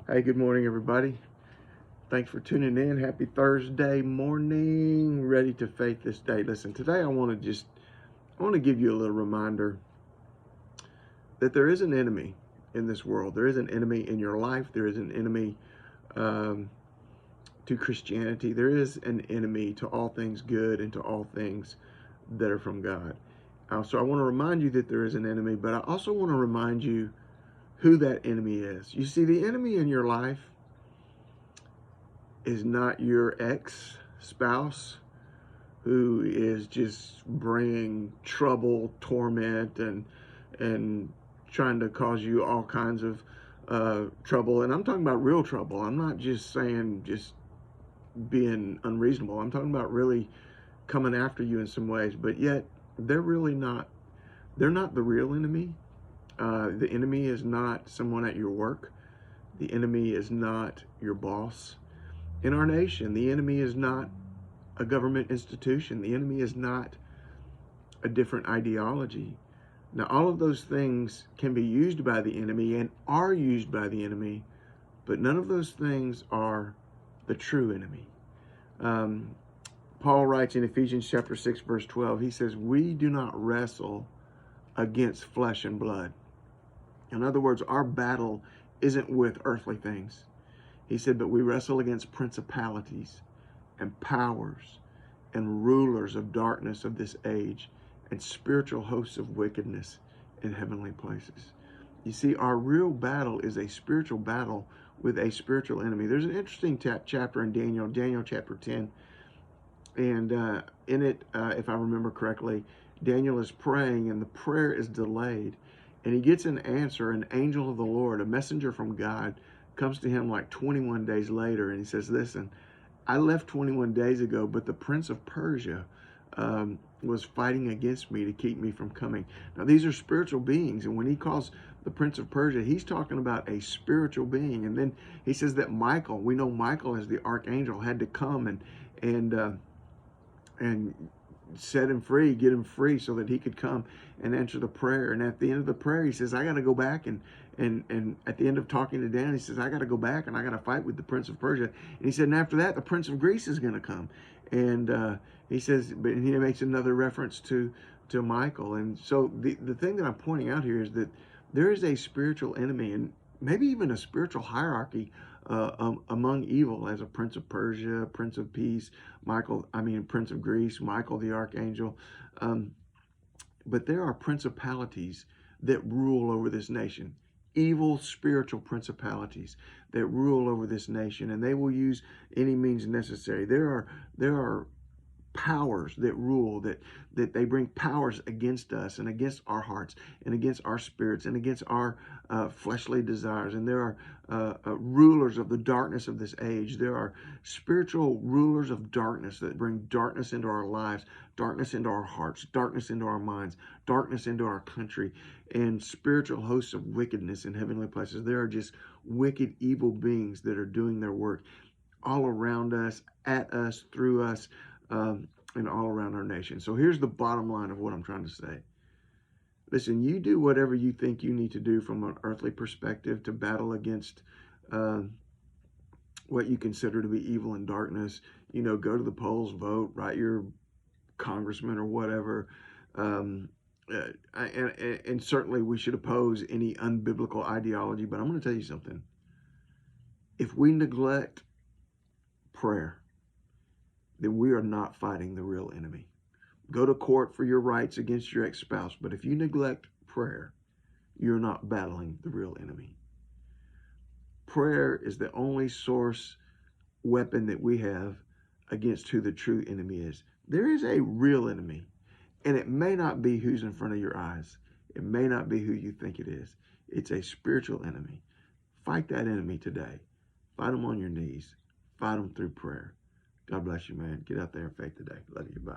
Hey, good morning, everybody. Thanks for tuning in. Happy Thursday morning. Ready to faith this day. Listen, today I want to give you a little reminder that there is an enemy in this world. There is an enemy in your life. There is an enemy um, to Christianity. There is an enemy to all things good and to all things that are from God. So I want to remind you that there is an enemy, but I also want to remind you who that enemy is. You see, the enemy in your life is not your ex-spouse who is just bringing trouble, torment, and trying to cause you all kinds of trouble. And I'm talking about real trouble. I'm not just saying just being unreasonable. I'm talking about really coming after you in some ways. But yet they're really not. They're not the real enemy. The enemy is not someone at your work. The enemy is not your boss. In our nation, the enemy is not a government institution. The enemy is not a different ideology. Now, all of those things can be used by the enemy and are used by the enemy, but none of those things are the true enemy. Paul writes in Ephesians chapter 6, verse 12, he says, we do not wrestle against flesh and blood. In other words, our battle isn't with earthly things. He said, but we wrestle against principalities and powers and rulers of darkness of this age and spiritual hosts of wickedness in heavenly places. You see, our real battle is a spiritual battle with a spiritual enemy. There's an interesting chapter in Daniel chapter 10. And in it, if I remember correctly, Daniel is praying and the prayer is delayed. And he gets an answer. An angel of the Lord, a messenger from God, comes to him like 21 days later. And he says, listen, I left 21 days ago, but the prince of Persia was fighting against me to keep me from coming. Now, these are spiritual beings. And when he calls the prince of Persia, he's talking about a spiritual being. And then he says that Michael, we know Michael as the archangel, had to come and set him free, get him free so that he could come and answer the prayer. And at the end of the prayer, he says, I got to go back and at the end of talking to Dan, he says, I got to go back and I got to fight with the prince of Persia. And he said, and after that, the prince of Greece is going to come. And he says, but he makes another reference to Michael. And so the thing that I'm pointing out here is that there is a spiritual enemy and maybe even a spiritual hierarchy among evil, as a prince of Persia, prince of peace, prince of Greece, Michael the archangel. But there are principalities that rule over this nation, evil spiritual principalities that rule over this nation, and they will use any means necessary. There are powers that rule, that they bring powers against us and against our hearts and against our spirits and against our fleshly desires. And there are rulers of the darkness of this age. There are spiritual rulers of darkness that bring darkness into our lives, darkness into our hearts, darkness into our minds, darkness into our country, and spiritual hosts of wickedness in heavenly places. There are just wicked, evil beings that are doing their work all around us, at us, through us, and all around our nation. So here's the bottom line of what I'm trying to say. Listen, you do whatever you think you need to do from an earthly perspective to battle against what you consider to be evil and darkness. Go to the polls, vote, write your congressman or whatever. And certainly we should oppose any unbiblical ideology. But I'm going to tell you something. If we neglect prayer, then we are not fighting the real enemy. Go to court for your rights against your ex-spouse, but if you neglect prayer, you're not battling the real enemy. Prayer is the only weapon that we have against who the true enemy is. There is a real enemy, and it may not be who's in front of your eyes. It may not be who you think it is. It's a spiritual enemy. Fight that enemy today. Fight them on your knees. Fight them through prayer. God bless you, man. Get out there in faith today. Love you. Bye.